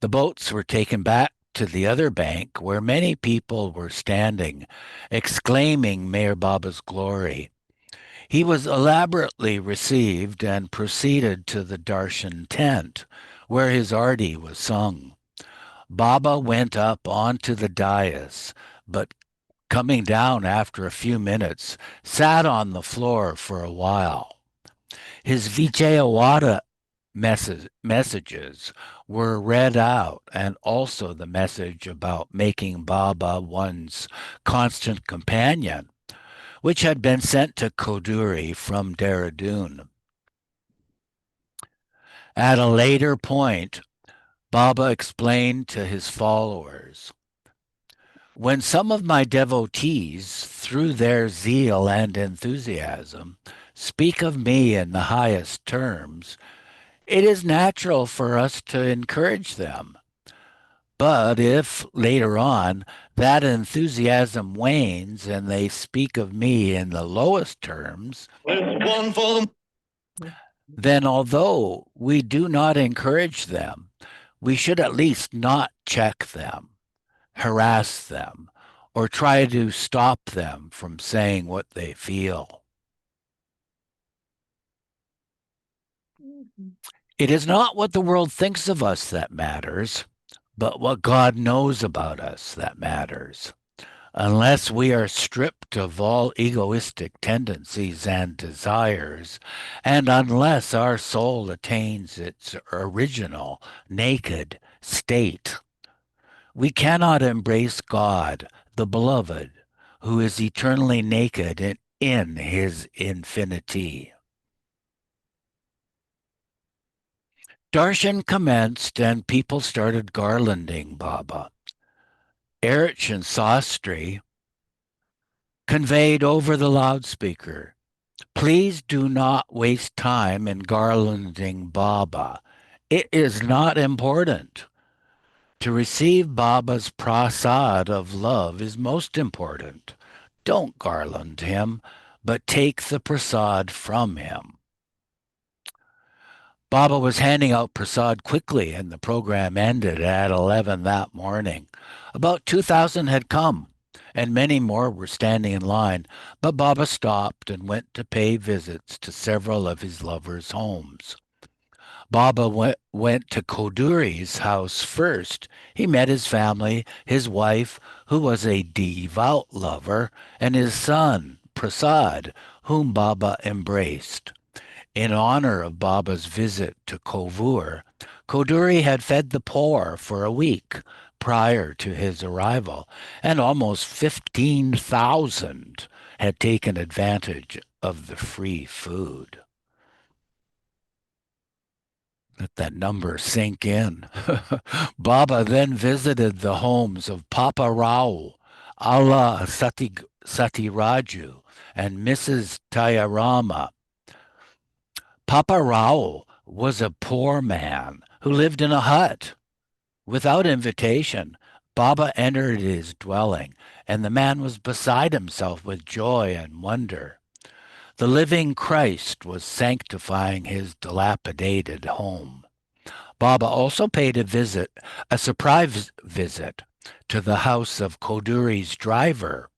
The boats were taken back to the other bank where many people were standing, exclaiming Meher Baba's glory. He was elaborately received and proceeded to the darshan tent, where his arti was sung. Baba went up onto the dais, but coming down after a few minutes, sat on the floor for a while. His Vijayawada messages were read out, and also the message about making Baba one's constant companion, which had been sent to Koduri from Dehradun. At a later point, Baba explained to his followers, When some of my devotees, through their zeal and enthusiasm, speak of me in the highest terms, it is natural for us to encourage them. But if later on that enthusiasm wanes and they speak of me in the lowest terms, one for them, then although we do not encourage them, we should at least not check them, harass them, or try to stop them from saying what they feel. It is not what the world thinks of us that matters, but what God knows about us that matters. Unless we are stripped of all egoistic tendencies and desires, and unless our soul attains its original, naked state, we cannot embrace God, the beloved, who is eternally naked in his infinity. Darshan commenced and people started garlanding Baba. Erich and Sastry conveyed over the loudspeaker, "Please do not waste time in garlanding Baba. It is not important. To receive Baba's prasad of love is most important. Don't garland him, but take the prasad from him." Baba was handing out prasad quickly, and the program ended at 11 that morning. About 2,000 had come, and many more were standing in line, but Baba stopped and went to pay visits to several of his lovers' homes. Baba went to Koduri's house first. He met his family, his wife, who was a devout lover, and his son, Prasad, whom Baba embraced. In honor of Baba's visit to Kovur, Koduri had fed the poor for a week prior to his arrival, and almost 15,000 had taken advantage of the free food. Let that number sink in. Baba then visited the homes of Papa Rao, Allah Satiraju, and Mrs. Tayarama. Papa Rao was a poor man who lived in a hut. Without invitation, Baba entered his dwelling, and the man was beside himself with joy and wonder. The living Christ was sanctifying his dilapidated home. Baba also paid a surprise visit, to the house of Koduri's driver,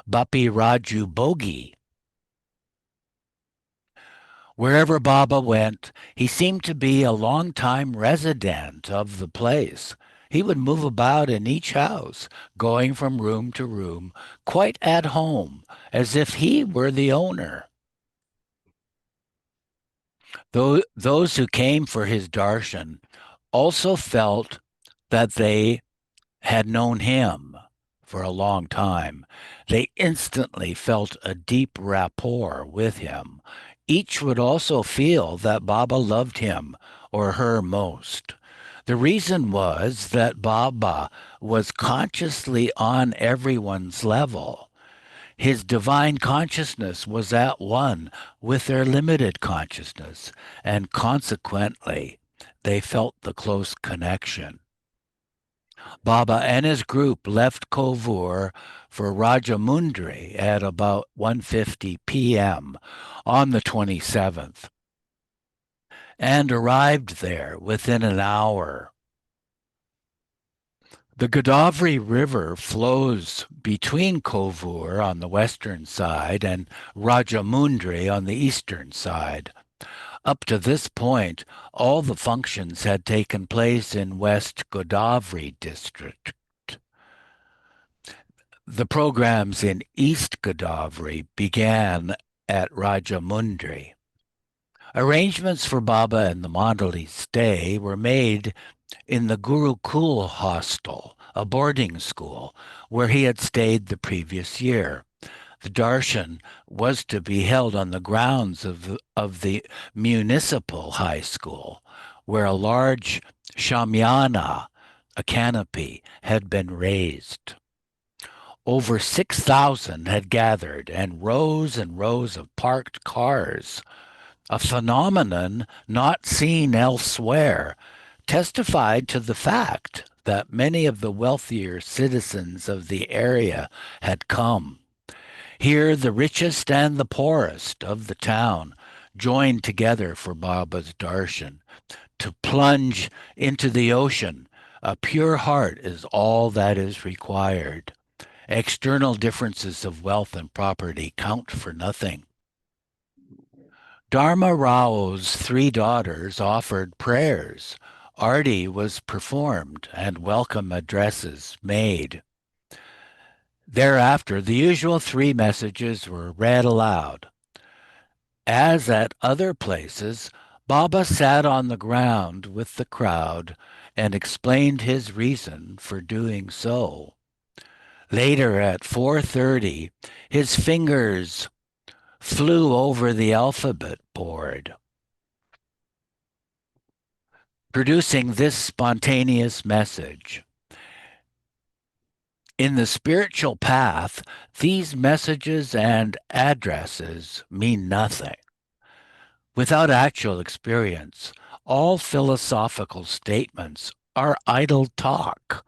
Bapi Raju Bogi. Wherever Baba went, he seemed to be a long-time resident of the place. He would move about in each house, going from room to room, quite at home, as if he were the owner. Those who came for his darshan also felt that they had known him for a long time. They instantly felt a deep rapport with him. Each would also feel that Baba loved him or her most. The reason was that Baba was consciously on everyone's level. His divine consciousness was at one with their limited consciousness, and consequently, they felt the close connection. Baba and his group left Kovur for Rajamundry at about 1:50 p.m. on the 27th and arrived there within an hour. The Godavari River flows between Kovur on the western side and Rajamundry on the eastern side. Up to this point, all the functions had taken place in West Godavari district. The programs in East Godavari began at Rajamundry. Arrangements for Baba and the Mandali stay were made in the Gurukul hostel, a boarding school, where he had stayed the previous year. The darshan was to be held on the grounds of the municipal high school, where a large shamyana, a canopy, had been raised. Over 6,000 had gathered, and rows of parked cars, a phenomenon not seen elsewhere, testified to the fact that many of the wealthier citizens of the area had come. Here, the richest and the poorest of the town joined together for Baba's darshan. To plunge into the ocean, a pure heart is all that is required. External differences of wealth and property count for nothing. Dharma Rao's 3 daughters offered prayers. Arti was performed and welcome addresses made. Thereafter, the usual 3 messages were read aloud. As at other places, Baba sat on the ground with the crowd and explained his reason for doing so. Later at 4:30, his fingers flew over the alphabet board, producing this spontaneous message. In the spiritual path, these messages and addresses mean nothing. Without actual experience, all philosophical statements are idle talk,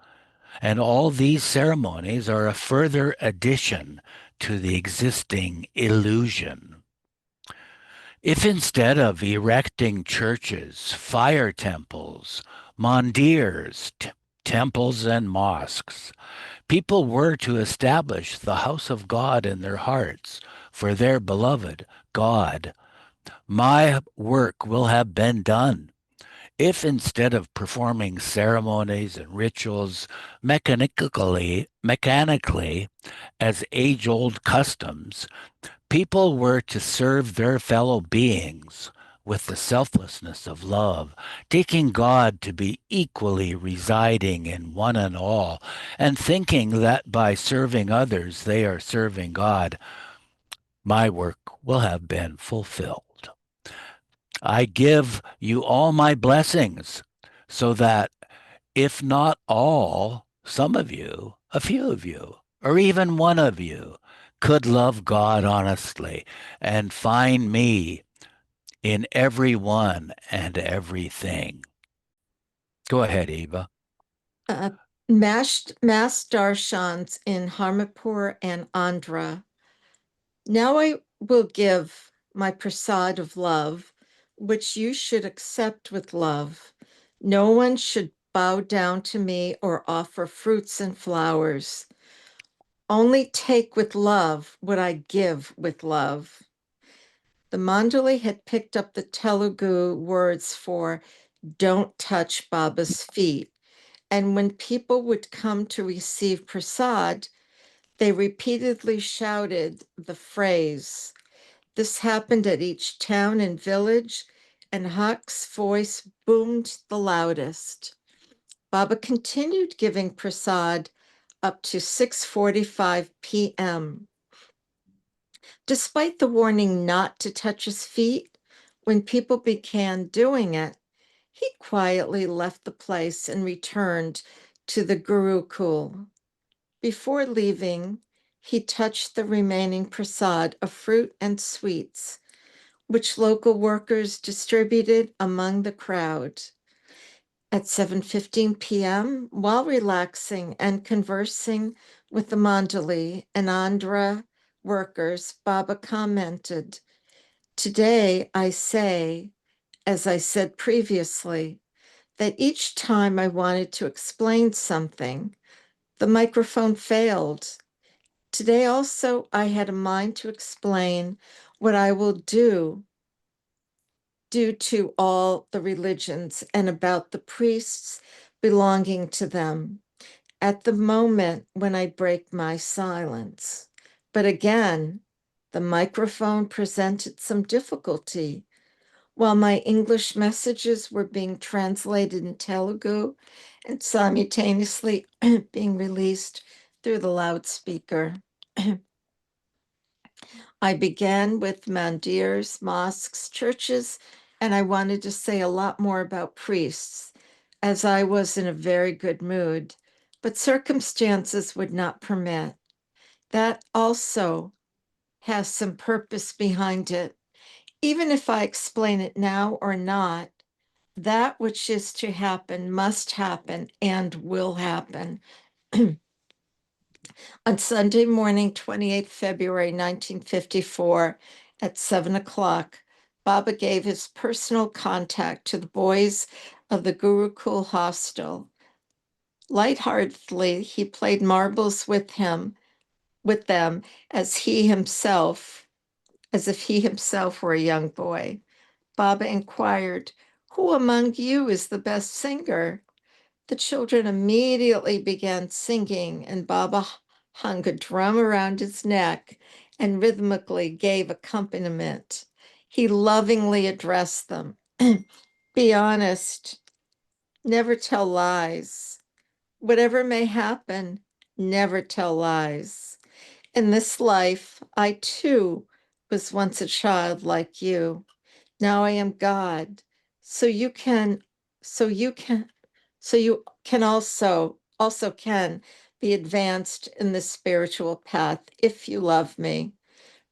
and all these ceremonies are a further addition to the existing illusion. If instead of erecting churches, fire temples, mandirs, temples, and mosques, people were to establish the house of God in their hearts for their beloved God, my work will have been done. If instead of performing ceremonies and rituals mechanically as age-old customs, people were to serve their fellow beings with the selflessness of love, taking God to be equally residing in one and all, and thinking that by serving others they are serving God, my work will have been fulfilled. I give you all my blessings so that if not all, some of you, a few of you, or even one of you could love God honestly and find me in everyone and everything. Go ahead, Eva. Mass darshans in Harmapur and Andhra. Now I will give my prasad of love, which you should accept with love. No one should bow down to me or offer fruits and flowers. Only take with love what I give with love. The Mandali had picked up the Telugu words for don't touch Baba's feet. And when people would come to receive prasad, they repeatedly shouted the phrase. This happened at each town and village, and Hak's voice boomed the loudest. Baba continued giving prasad up to 6:45 p.m. Despite the warning not to touch his feet, when people began doing it, he quietly left the place and returned to the Gurukul. Before leaving, he touched the remaining prasad of fruit and sweets, which local workers distributed among the crowd. At 7:15 p.m., while relaxing and conversing with the Mandali and Andhra workers, Baba commented, "Today I say, as I said previously, that each time I wanted to explain something, the microphone failed. Today also I had a mind to explain what I will do to all the religions and about the priests belonging to them at the moment when I break my silence. But again, the microphone presented some difficulty. While my English messages were being translated in Telugu and simultaneously being released through the loudspeaker. I began with mandirs, mosques, churches, and I wanted to say a lot more about priests, as I was in a very good mood, but circumstances would not permit. that also has some purpose behind it. Even if I explain it now or not, that which is to happen must happen and will happen. On Sunday morning, 28th February 1954, at 7 o'clock, Baba gave his personal contact to the boys of the Gurukul hostel. Lightheartedly, he played marbles with them as if he himself were a young boy. Baba inquired, "Who among you is the best singer?" The children immediately began singing, and Baba hung a drum around his neck and rhythmically gave accompaniment. He lovingly addressed them. Be honest, never tell lies. Whatever may happen, never tell lies. In this life, I too was once a child like you. Now I am God. So you can also can be advanced in the spiritual path if you love me.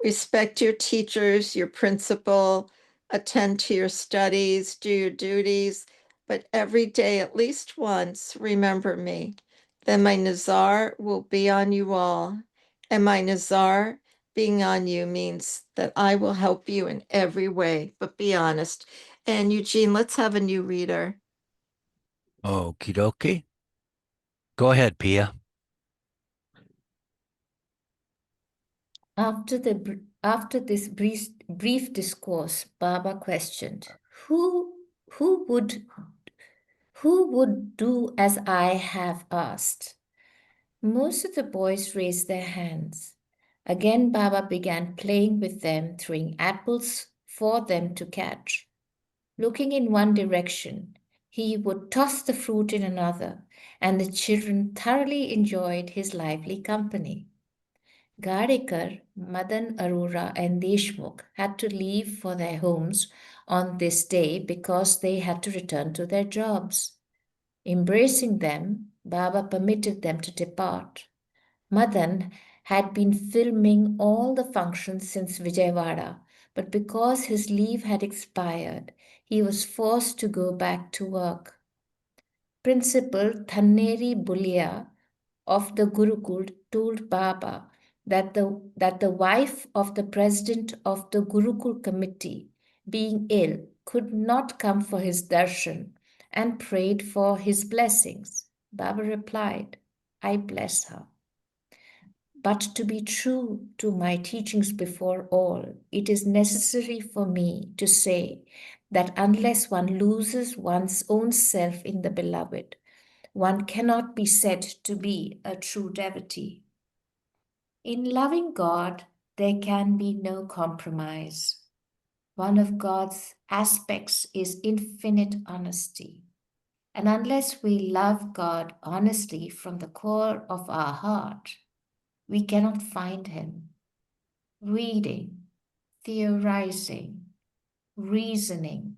Respect your teachers, your principal, attend to your studies, do your duties, but every day, at least once, remember me. Then my Nazar will be on you all. And my Nazar being on you means that I will help you in every way, but be honest. And Eugene, let's have a new reader. Okie dokie. Go ahead, Pia. After this brief discourse, Baba questioned, "Who who would who would do as I have asked?" Most of the boys raised their hands. Again, Baba began playing with them, throwing apples for them to catch. Looking in one direction, he would toss the fruit in another, and the children thoroughly enjoyed his lively company. Gadekar, Madan Arora, and Deshmukh had to leave for their homes on this day because they had to return to their jobs. Embracing them, Baba permitted them to depart. Madan had been filming all the functions since Vijayawada, but because his leave had expired, he was forced to go back to work. Principal Thanneri Bulia of the Gurukul told Baba that the wife of the president of the Gurukul committee, being ill, could not come for his darshan and prayed for his blessings. Baba replied, "I bless her. But to be true to my teachings before all, it is necessary for me to say that unless one loses one's own self in the beloved, one cannot be said to be a true devotee. In loving God, there can be no compromise. One of God's aspects is infinite honesty. And unless we love God honestly from the core of our heart, we cannot find Him. Reading, theorizing, reasoning,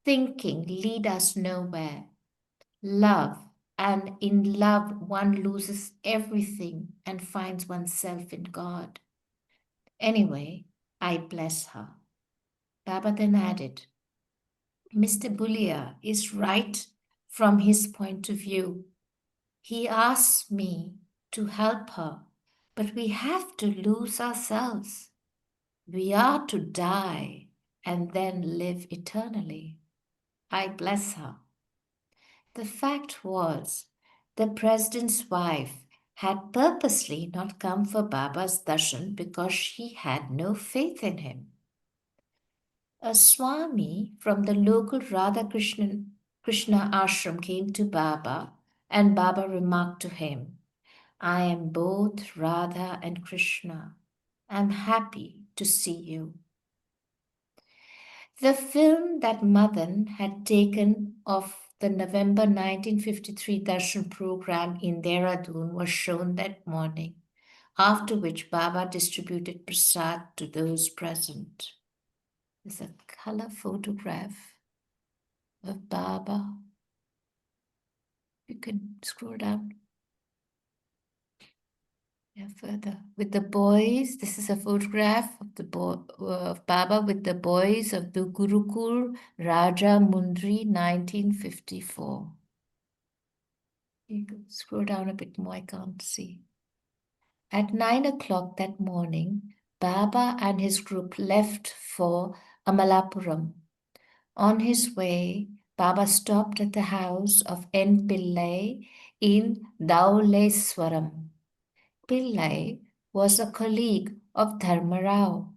thinking lead us nowhere. Love, and in love one loses everything and finds oneself in God. Anyway, I bless her. Baba then added, Mr. Bulia is right from his point of view. He asks me to help her, but we have to lose ourselves. We are to die and then live eternally. I bless her. The fact was, the president's wife had purposely not come for Baba's darshan because she had no faith in him. A Swami from the local Krishna ashram came to Baba, and Baba remarked to him, "I am both Radha and Krishna. I'm happy to see you." The film that Madan had taken of the November 1953 Darshan program in Dehradun was shown that morning, after which Baba distributed prasad to those present. There's a color photograph of Baba. You can scroll down. Yeah, further with the boys. This is a photograph of the of Baba with the boys of the Gurukul Rajamundry, 1954. You can scroll down a bit more. I can't see. At 9 o'clock that morning, Baba and his group left for Amalapuram. On his way, Baba stopped at the house of N. Pillai in Dhauleswaram. Pillai was a colleague of Dharmarao.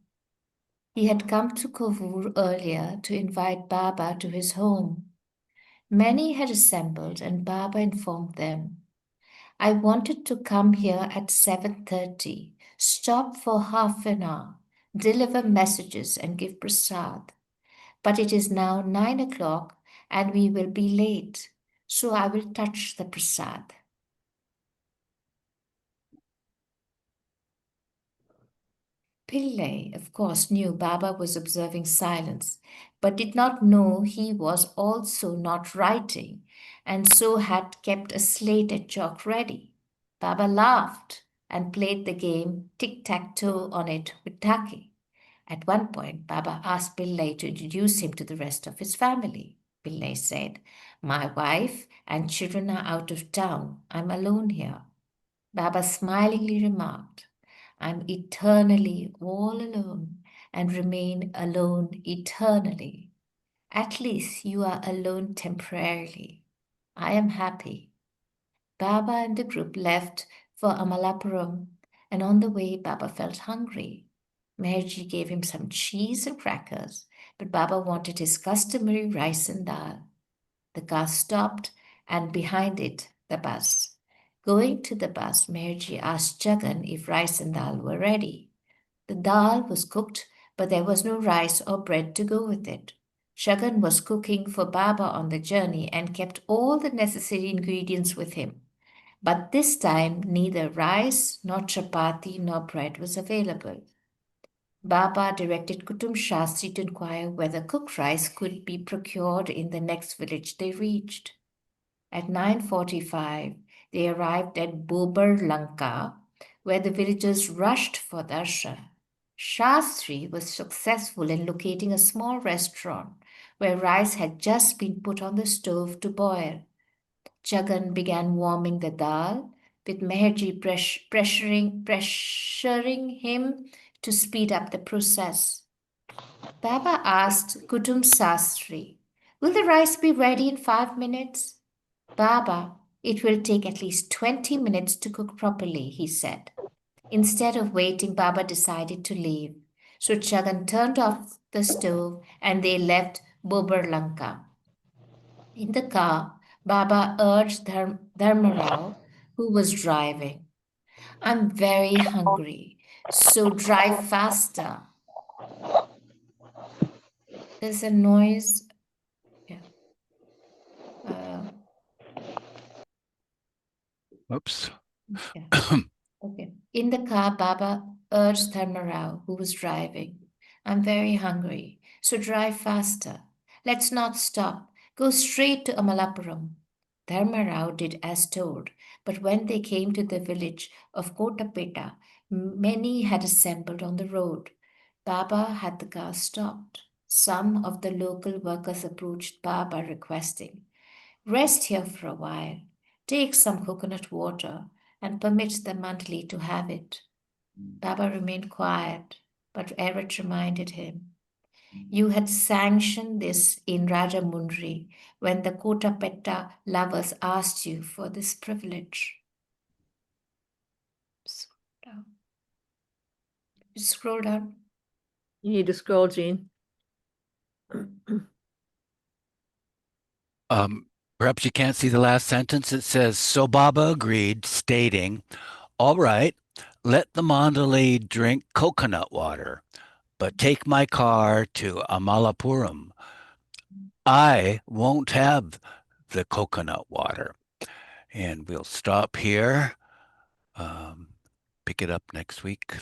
He had come to Kovur earlier to invite Baba to his home. Many had assembled and Baba informed them, I wanted to come here at 7:30, stop for half an hour, deliver messages and give prasad. But it is now 9 o'clock and we will be late, so I will touch the prasad. Pillai, of course, knew Baba was observing silence, but did not know he was also not writing, and so had kept a slate and chalk ready. Baba laughed and played the game tic-tac-toe on it with Taki. At one point, Baba asked Pillai to introduce him to the rest of his family. Pillai said, My wife and children are out of town. I'm alone here. Baba smilingly remarked, I'm eternally all alone and remain alone eternally. At least you are alone temporarily. I am happy. Baba and the group left for Amalapuram, and on the way, Baba felt hungry. Meherji gave him some cheese and crackers, but Baba wanted his customary rice and dal. The car stopped, and behind it, the bus. Going to the bus, Meherji asked Jagan if rice and dal were ready. The dal was cooked, but there was no rice or bread to go with it. Jagan was cooking for Baba on the journey and kept all the necessary ingredients with him. But this time, neither rice, nor chapati, nor bread was available. Baba directed Kutum Shastri to inquire whether cooked rice could be procured in the next village they reached. At 9:45, they arrived at Bobar Lanka, where the villagers rushed for darshan. Shastri was successful in locating a small restaurant where rice had just been put on the stove to boil. Jagan began warming the dal, with Meherji pressuring him to speed up the process. Baba asked Kutum Sastri, Will the rice be ready in 5 minutes? Baba, it will take at least 20 minutes to cook properly, he said. Instead of waiting, Baba decided to leave. So Jagan turned off the stove and they left Bobar Lanka. In the car, Baba urged Dharmarao, who was driving, I'm very hungry, so drive faster. There's a noise. Yeah. Oops. Yeah. Okay. In the car, Baba urged Dharmarao, who was driving, I'm very hungry, so drive faster. Let's not stop. Go straight to Amalapuram. Dharmarao did as told, but when they came to the village of Kotapeta, many had assembled on the road. Baba had the car stopped. Some of the local workers approached Baba requesting, Rest here for a while. Take some coconut water and permit the mandali to have it. Baba remained quiet, but Erit reminded him, You had sanctioned this in Rajamundry when the Kotapetta lovers asked you for this privilege. Scroll down. You need to scroll, Jean. Perhaps you can't see the last sentence. It says, So Baba agreed, stating, All right, let the Mandali drink coconut water, but take my car to Amalapuram. I won't have the coconut water. And we'll stop here. Pick it up next week.